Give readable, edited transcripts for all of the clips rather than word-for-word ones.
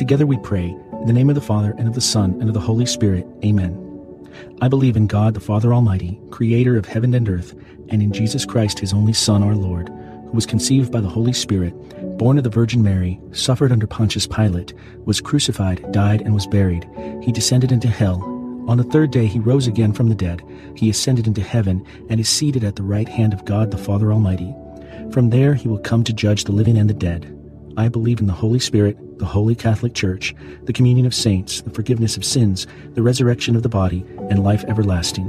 together we pray, in the name of the Father, and of the Son, and of the Holy Spirit. Amen. I believe in God, the Father Almighty, creator of heaven and earth, and in Jesus Christ, his only Son, our Lord, who was conceived by the Holy Spirit, born of the Virgin Mary, suffered under Pontius Pilate, was crucified, died, and was buried. He descended into hell. On the third day he rose again from the dead. He ascended into heaven, and is seated at the right hand of God, the Father Almighty. From there he will come to judge the living and the dead. I believe in the Holy Spirit, the Holy Catholic Church, the communion of saints, the forgiveness of sins, the resurrection of the body, and life everlasting.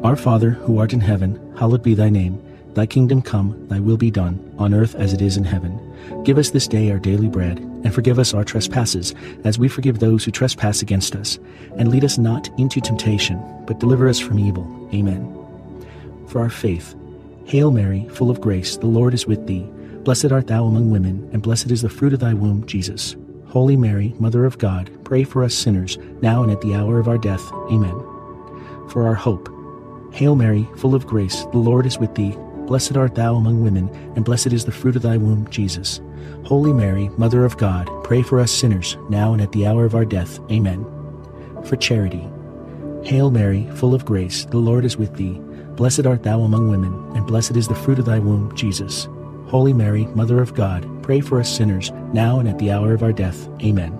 Our Father, who art in heaven, hallowed be thy name. Thy kingdom come, thy will be done, on earth as it is in heaven. Give us this day our daily bread, and forgive us our trespasses, as we forgive those who trespass against us. And lead us not into temptation, but deliver us from evil. Amen. For our faith. Hail Mary, full of grace, the Lord is with thee. Blessed art thou among women, and blessed is the fruit of thy womb, Jesus. Holy Mary, Mother of God, pray for us sinners, now and at the hour of our death. Amen. For our hope. Hail Mary, full of grace, the Lord is with thee. Blessed art thou among women, and blessed is the fruit of thy womb, Jesus. Holy Mary, Mother of God, pray for us sinners, now and at the hour of our death. Amen. For charity. Hail Mary, full of grace, the Lord is with thee. Blessed art thou among women, and blessed is the fruit of thy womb, Jesus. Holy Mary, Mother of God, pray for us sinners, now and at the hour of our death. Amen.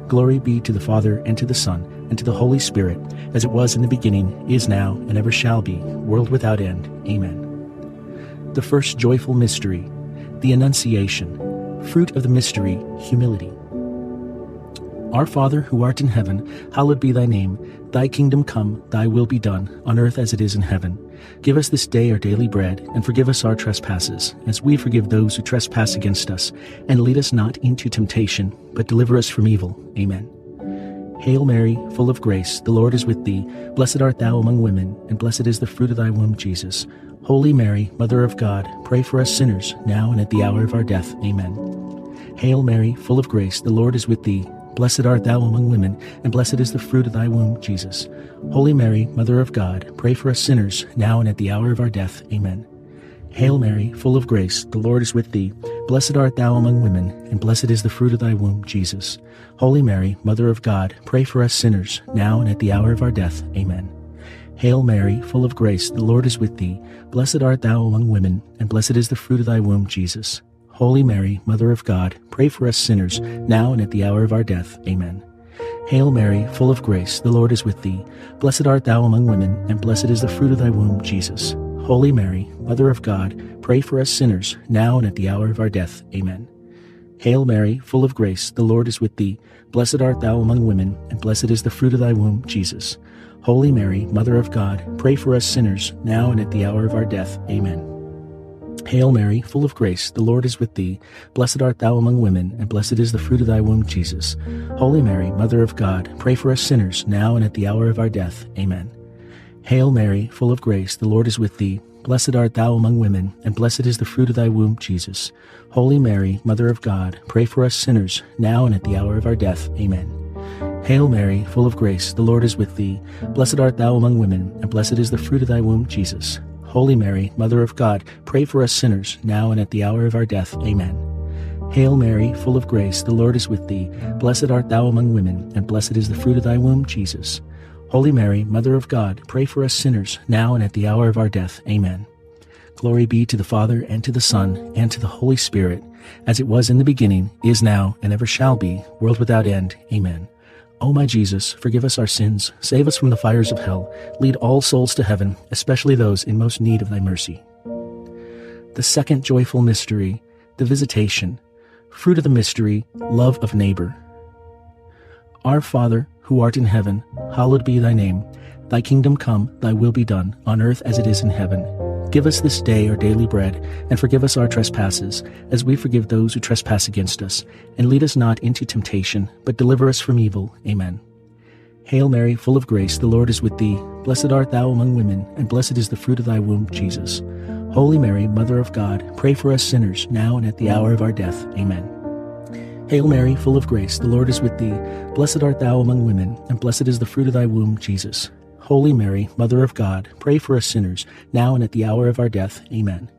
Glory be to the Father, and to the Son, and to the Holy Spirit, as it was in the beginning, is now, and ever shall be, world without end. Amen. The first joyful mystery, the Annunciation. Fruit of the mystery, humility. Our Father, who art in heaven, hallowed be thy name. Thy kingdom come, thy will be done, on earth as it is in heaven. Give us this day our daily bread, and forgive us our trespasses, as we forgive those who trespass against us. And lead us not into temptation, but deliver us from evil. Amen. Hail Mary, full of grace, the Lord is with thee. Blessed art thou among women, and blessed is the fruit of thy womb, Jesus. Holy Mary, Mother of God, pray for us sinners, now and at the hour of our death. Amen. Hail Mary, full of grace, the Lord is with thee. Blessed art thou among women, and blessed is the fruit of thy womb, Jesus. Holy Mary, Mother of God, pray for us sinners, now and at the hour of our death. Amen. Hail Mary, full of grace, the Lord is with thee. Blessed art thou among women, and blessed is the fruit of thy womb, Jesus. Holy Mary, Mother of God, pray for us sinners, now and at the hour of our death. Amen. Hail Mary, full of grace, the Lord is with thee. Blessed art thou among women, and blessed is the fruit of thy womb, Jesus. Holy Mary, Mother of God, pray for us sinners, now and at the hour of our death. Amen. Hail Mary, full of grace, the Lord is with thee. Blessed art thou among women, and blessed is the fruit of thy womb, Jesus. Holy Mary, Mother of God, pray for us sinners, now and at the hour of our death. Amen. Hail Mary, full of grace, the Lord is with thee. Blessed art thou among women, and blessed is the fruit of thy womb, Jesus. Holy Mary, Mother of God, pray for us sinners, now and at the hour of our death. Amen. Hail Mary, full of grace, the Lord is with thee. Blessed art thou among women, and blessed is the fruit of thy womb, Jesus. Holy Mary, Mother of God, pray for us sinners, now and at the hour of our death. Amen. Hail Mary, full of grace, the Lord is with thee. Blessed art thou among women, and blessed is the fruit of thy womb, Jesus. Holy Mary, Mother of God, pray for us sinners, now and at the hour of our death. Amen. Hail Mary, full of grace, the Lord is with thee. Blessed art thou among women, and blessed is the fruit of thy womb, Jesus. Holy Mary, Mother of God, pray for us sinners, now and at the hour of our death. Amen. Hail Mary, full of grace, the Lord is with thee. Blessed art thou among women, and blessed is the fruit of thy womb, Jesus. Holy Mary, Mother of God, pray for us sinners, now and at the hour of our death. Amen. Glory be to the Father, and to the Son, and to the Holy Spirit, as it was in the beginning, is now, and ever shall be, world without end. Amen. O my Jesus, forgive us our sins, save us from the fires of hell, lead all souls to heaven, especially those in most need of thy mercy. The second joyful mystery, the Visitation. Fruit of the mystery, love of neighbor. Our Father, who art in heaven, hallowed be thy name. Thy kingdom come, thy will be done, on earth as it is in heaven. Give us this day our daily bread, and forgive us our trespasses, as we forgive those who trespass against us. And lead us not into temptation, but deliver us from evil. Amen. Hail Mary, full of grace, the Lord is with thee. Blessed art thou among women, and blessed is the fruit of thy womb, Jesus. Holy Mary, Mother of God, pray for us sinners, now and at the hour of our death. Amen. Hail Mary, full of grace, the Lord is with thee. Blessed art thou among women, and blessed is the fruit of thy womb, Jesus. Holy Mary, Mother of God, pray for us sinners, now and at the hour of our death. Amen.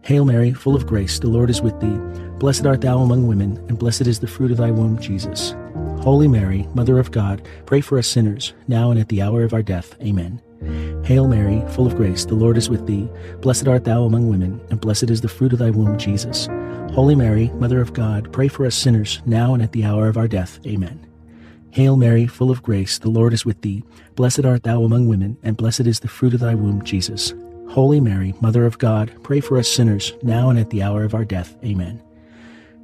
Hail Mary, full of grace, the Lord is with thee. Blessed art thou among women, and blessed is the fruit of thy womb, Jesus. Holy Mary, Mother of God, pray for us sinners, now and at the hour of our death. Amen. Hail Mary, full of grace, the Lord is with thee. Blessed art thou among women, and blessed is the fruit of thy womb, Jesus. Holy Mary, Mother of God, pray for us sinners, now and at the hour of our death. Amen. Hail Mary, full of grace, the Lord is with thee. Blessed art thou among women, and blessed is the fruit of thy womb, Jesus. Holy Mary, Mother of God, pray for us sinners, now and at the hour of our death. Amen.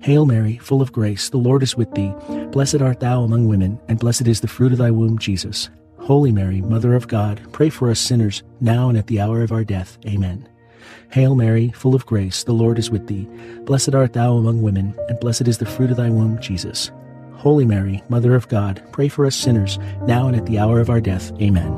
Hail Mary, full of grace, the Lord is with thee. Blessed art thou among women, and blessed is the fruit of thy womb, Jesus. Holy Mary, Mother of God, pray for us sinners, now and at the hour of our death. Amen. Hail Mary, full of grace, the Lord is with thee. Blessed art thou among women, and blessed is the fruit of thy womb, Jesus. Holy Mary, Mother of God, pray for us sinners, now and at the hour of our death. Amen.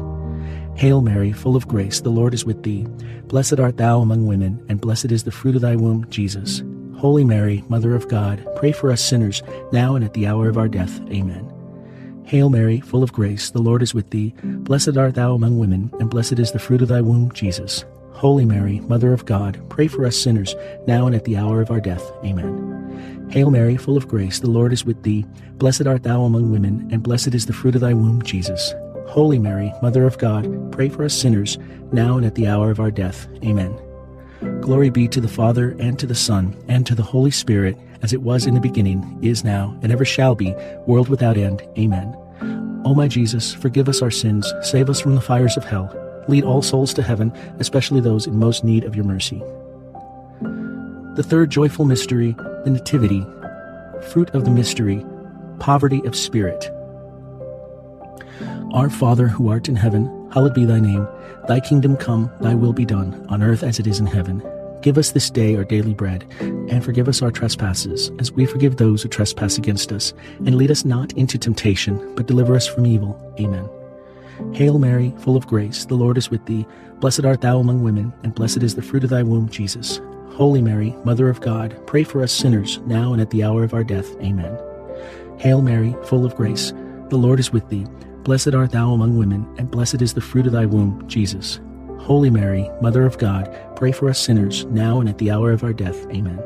Hail Mary, full of grace, the Lord is with thee. Blessed art thou among women, and blessed is the fruit of thy womb, Jesus. Holy Mary, Mother of God, pray for us sinners, now and at the hour of our death. Amen. Hail Mary, full of grace, the Lord is with thee. Blessed art thou among women, and blessed is the fruit of thy womb, Jesus. Holy Mary, Mother of God, pray for us sinners, now and at the hour of our death. Amen. Hail Mary, full of grace, the Lord is with thee. Blessed art thou among women, and blessed is the fruit of thy womb, Jesus. Holy Mary, Mother of God, pray for us sinners, now and at the hour of our death. Amen. Glory be to the Father, and to the Son, and to the Holy Spirit, as it was in the beginning, is now, and ever shall be, world without end. Amen. O my Jesus, forgive us our sins, save us from the fires of hell, lead all souls to heaven, especially those in most need of your mercy. The third joyful mystery, the Nativity. Fruit of the mystery, poverty of spirit. Our Father, who art in heaven, hallowed be thy name. Thy kingdom come, thy will be done, on earth as it is in heaven. Give us this day our daily bread, and forgive us our trespasses, as we forgive those who trespass against us. And lead us not into temptation, but deliver us from evil. Amen. Hail Mary, full of grace, the Lord is with thee. Blessed art thou among women, and blessed is the fruit of thy womb, Jesus. Holy Mary, Mother of God, pray for us sinners, now and at the hour of our death. Amen. Hail Mary, full of grace, the Lord is with thee. Blessed art thou among women, and blessed is the fruit of thy womb, Jesus. Holy Mary, Mother of God, pray for us sinners, now and at the hour of our death. Amen.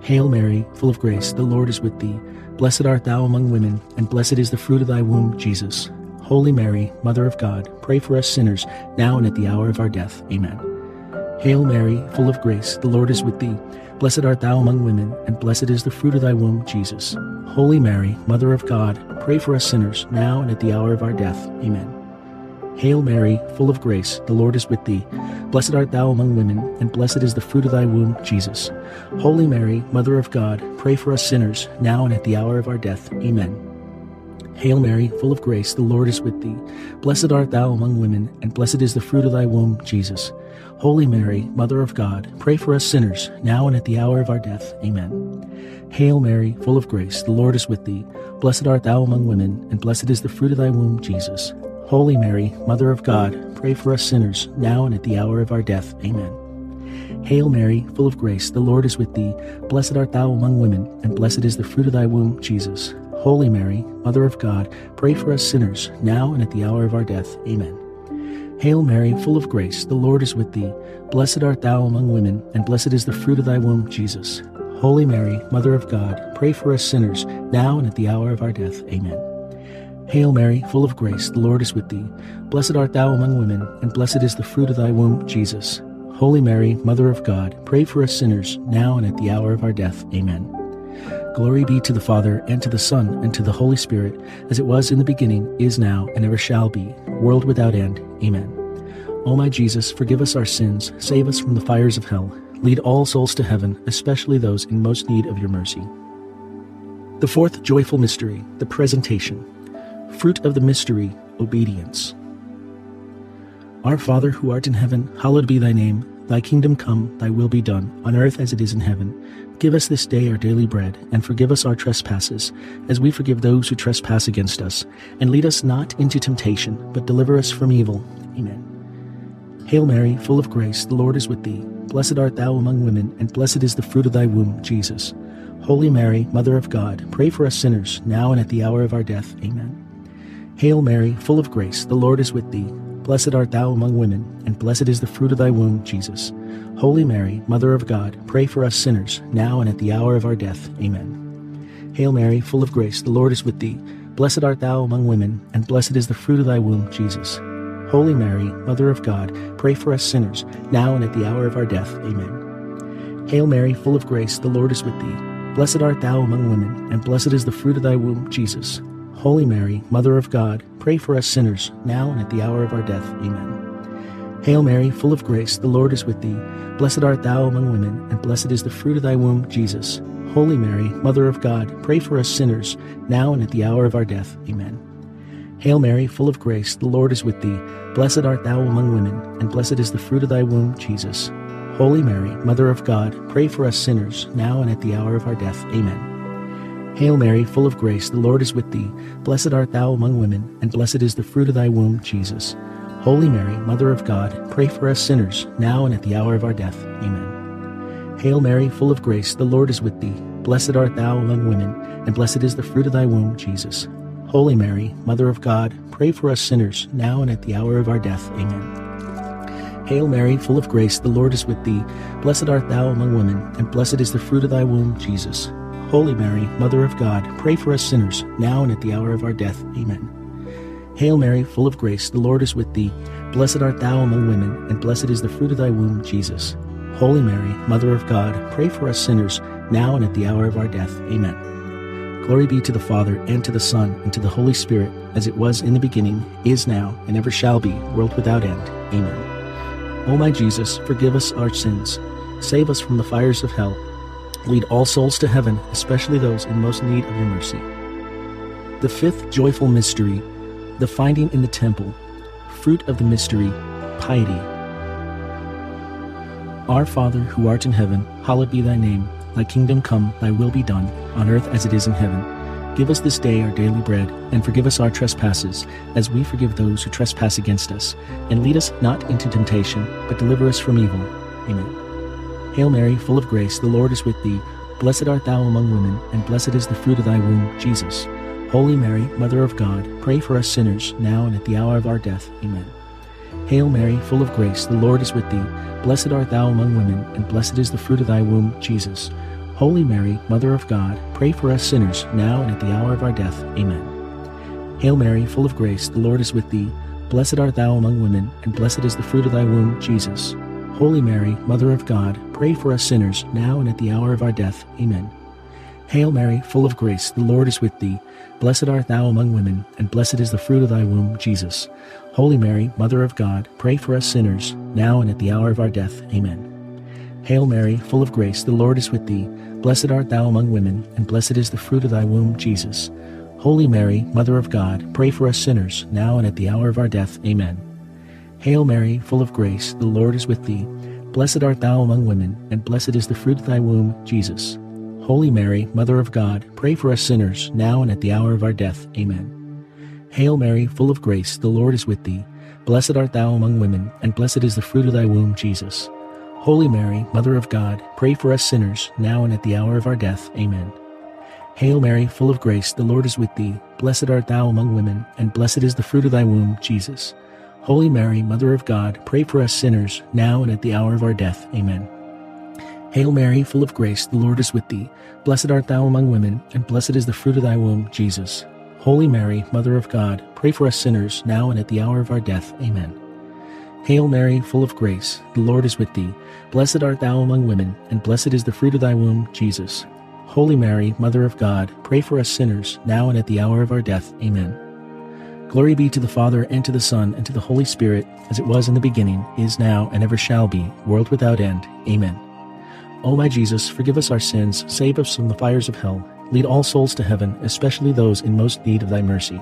Hail Mary, full of grace, the Lord is with thee. Blessed art thou among women, and blessed is the fruit of thy womb, Jesus. Holy Mary, Mother of God, pray for us sinners, now and at the hour of our death. Amen. Hail Mary, full of grace, the Lord is with thee. Blessed art thou among women, and blessed is the fruit of thy womb, Jesus. Holy Mary, Mother of God, pray for us sinners, now and at the hour of our death. Amen. Hail Mary, full of grace, the Lord is with thee. Blessed art thou among women, and blessed is the fruit of thy womb, Jesus. Holy Mary, Mother of God, pray for us sinners, now and at the hour of our death. Amen. Hail Mary, full of grace, the Lord is with thee. Blessed art thou among women, and blessed is the fruit of thy womb, Jesus. Holy Mary, Mother of God, pray for us sinners, now and at the hour of our death. Amen. Hail Mary, full of grace, the Lord is with thee. Blessed art thou among women, and blessed is the fruit of thy womb, Jesus. Holy Mary, Mother of God, pray for us sinners, now and at the hour of our death. Amen. Hail Mary, full of grace, the Lord is with thee. Blessed art thou among women, and blessed is the fruit of thy womb, Jesus. Holy Mary, Mother of God, pray for us sinners, now and at the hour of our death. Amen. Hail Mary, full of grace, the Lord is with thee. Blessed art thou among women, and blessed is the fruit of thy womb, Jesus. Holy Mary, Mother of God, pray for us sinners, now and at the hour of our death. Amen. Hail Mary, full of grace, the Lord is with thee. Blessed art thou among women, and blessed is the fruit of thy womb, Jesus. Holy Mary, Mother of God, pray for us sinners, now and at the hour of our death. Amen. Glory be to the Father, and to the Son, and to the Holy Spirit, as it was in the beginning, is now, and ever shall be, world without end. Amen. O my Jesus, forgive us our sins, save us from the fires of hell, lead all souls to heaven, especially those in most need of your mercy. The fourth joyful mystery, the Presentation. Fruit of the mystery, obedience. Our Father, who art in heaven, hallowed be thy name. Thy kingdom come, thy will be done, on earth as it is in heaven. Give us this day our daily bread, and forgive us our trespasses, as we forgive those who trespass against us. And lead us not into temptation, but deliver us from evil. Amen. Hail Mary, full of grace, the Lord is with thee. Blessed art thou among women, and blessed is the fruit of thy womb, Jesus. Holy Mary, Mother of God, pray for us sinners, now and at the hour of our death. Amen. Hail Mary, full of grace, the Lord is with thee. Blessed art thou among women, and blessed is the fruit of thy womb, Jesus. Holy Mary, Mother of God, pray for us sinners, now and at the hour of our death. Amen. Hail Mary, full of grace, the Lord is with thee. Blessed art thou among women, and blessed is the fruit of thy womb, Jesus. Holy Mary, Mother of God, pray for us sinners, now and at the hour of our death. Amen. Hail Mary, full of grace, the Lord is with thee. Blessed art thou among women, and blessed is the fruit of thy womb, Jesus. Holy Mary, Mother of God, pray for us sinners, now and at the hour of our death. Amen. Hail Mary, full of grace, the Lord is with thee. Blessed art thou among women, and blessed is the fruit of thy womb, Jesus. Holy Mary, Mother of God, pray for us sinners, now and at the hour of our death. Amen. Hail Mary, full of grace, the Lord is with thee. Blessed art thou among women, and blessed is the fruit of thy womb, Jesus. Holy Mary, Mother of God, pray for us sinners, now and at the hour of our death. Amen. Hail Mary, full of grace, the Lord is with thee. Blessed art thou among women, and blessed is the fruit of thy womb, Jesus. Holy Mary, Mother of God, pray for us sinners, now and at the hour of our death. Amen. Hail Mary, full of grace, the Lord is with thee. Blessed art thou among women, and blessed is the fruit of thy womb, Jesus. Holy Mary, Mother of God, pray for us sinners, now and at the hour of our death. Amen. Hail Mary, full of grace, the Lord is with thee. Blessed art thou among women, and blessed is the fruit of thy womb, Jesus. Holy Mary, Mother of God, pray for us sinners, now and at the hour of our death. Amen. Hail Mary, full of grace, the Lord is with thee. Blessed art thou among women, and blessed is the fruit of thy womb, Jesus. Holy Mary, Mother of God, pray for us sinners, now and at the hour of our death. Amen. Glory be to the Father, and to the Son, and to the Holy Spirit, as it was in the beginning, is now, and ever shall be, world without end. Amen. O my Jesus, forgive us our sins. Save us from the fires of hell. Lead all souls to heaven, especially those in most need of your mercy. The fifth joyful mystery, the finding in the temple. Fruit of the mystery, piety. Our Father, who art in heaven, hallowed be thy name. Thy kingdom come, thy will be done, on earth as it is in heaven. Give us this day our daily bread, and forgive us our trespasses, as we forgive those who trespass against us. And lead us not into temptation, but deliver us from evil. Amen. Hail Mary, full of grace, the Lord is with thee. Blessed art thou among women, and blessed is the fruit of thy womb, Jesus. Holy Mary, Mother of God, pray for us sinners, now and at the hour of our death. Amen. Hail Mary, full of grace, the Lord is with thee. Blessed art thou among women, and blessed is the fruit of thy womb, Jesus. Holy Mary, Mother of God, pray for us sinners, now and at the hour of our death. Amen. Hail Mary, full of grace, the Lord is with thee. Blessed art thou among women, and blessed is the fruit of thy womb, Jesus. Holy Mary, Mother of God, pray for us sinners, now and at the hour of our death. Amen. Hail Mary, full of grace, the Lord is with thee. Blessed art thou among women, and blessed is the fruit of thy womb, Jesus. Holy Mary, Mother of God, pray for us sinners, now and at the hour of our death. Amen. Hail Mary, full of grace, the Lord is with thee. Blessed art thou among women, and blessed is the fruit of thy womb, Jesus. Holy Mary, Mother of God, pray for us sinners, now and at the hour of our death. Amen. Hail Mary, full of grace, the Lord is with thee. Blessed art thou among women, and blessed is the fruit of thy womb, Jesus. Holy Mary, Mother of God, pray for us sinners, now and at the hour of our death. Amen. Hail Mary, full of grace, the Lord is with thee. Blessed art thou among women, and blessed is the fruit of thy womb, Jesus. Holy Mary, Mother of God, pray for us sinners, now and at the hour of our death. Amen. Hail Mary, full of grace, the Lord is with thee. Blessed art thou among women, and blessed is the fruit of thy womb, Jesus. Holy Mary, Mother of God, pray for us sinners, now and at the hour of our death. Amen. Hail Mary, full of grace, the Lord is with thee. Blessed art thou among women, and blessed is the fruit of thy womb, Jesus. Holy Mary, Mother of God, pray for us sinners, now and at the hour of our death. Amen. Hail Mary, full of grace, the Lord is with thee. Blessed art thou among women, and blessed is the fruit of thy womb, Jesus. Holy Mary, Mother of God, pray for us sinners, now and at the hour of our death. Amen. Glory be to the Father, and to the Son, and to the Holy Spirit, as it was in the beginning, is now, and ever shall be, world without end. Amen. O my Jesus, forgive us our sins, save us from the fires of hell, lead all souls to heaven, especially those in most need of thy mercy.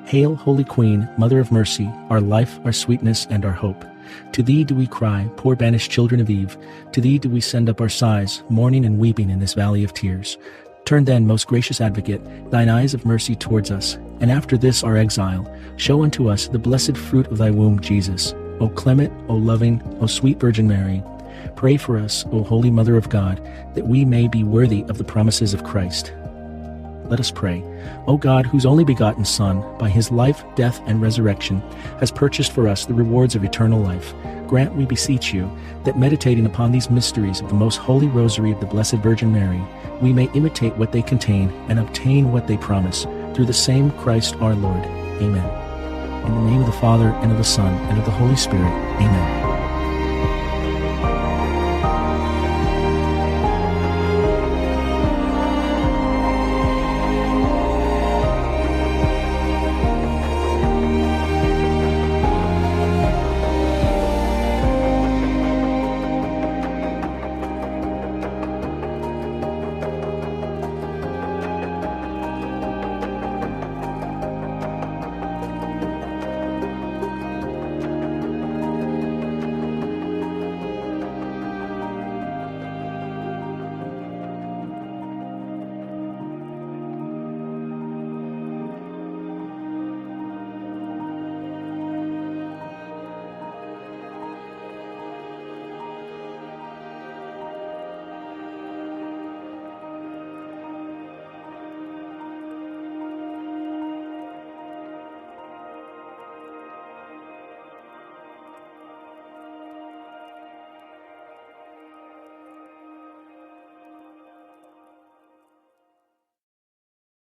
Hail, Holy Queen, Mother of Mercy, our life, our sweetness, and our hope. To thee do we cry, poor banished children of Eve. To thee do we send up our sighs, mourning and weeping in this valley of tears. Turn then, most gracious Advocate, thine eyes of mercy towards us, and after this our exile, show unto us the blessed fruit of thy womb, Jesus. O clement, O loving, O sweet Virgin Mary, pray for us, O Holy Mother of God, that we may be worthy of the promises of Christ. Let us pray. O God, whose only begotten Son, by his life, death, and resurrection, has purchased for us the rewards of eternal life, grant, we beseech you, that meditating upon these mysteries of the most holy Rosary of the Blessed Virgin Mary, we may imitate what they contain and obtain what they promise, through the same Christ our Lord. Amen. In the name of the Father, and of the Son, and of the Holy Spirit. Amen.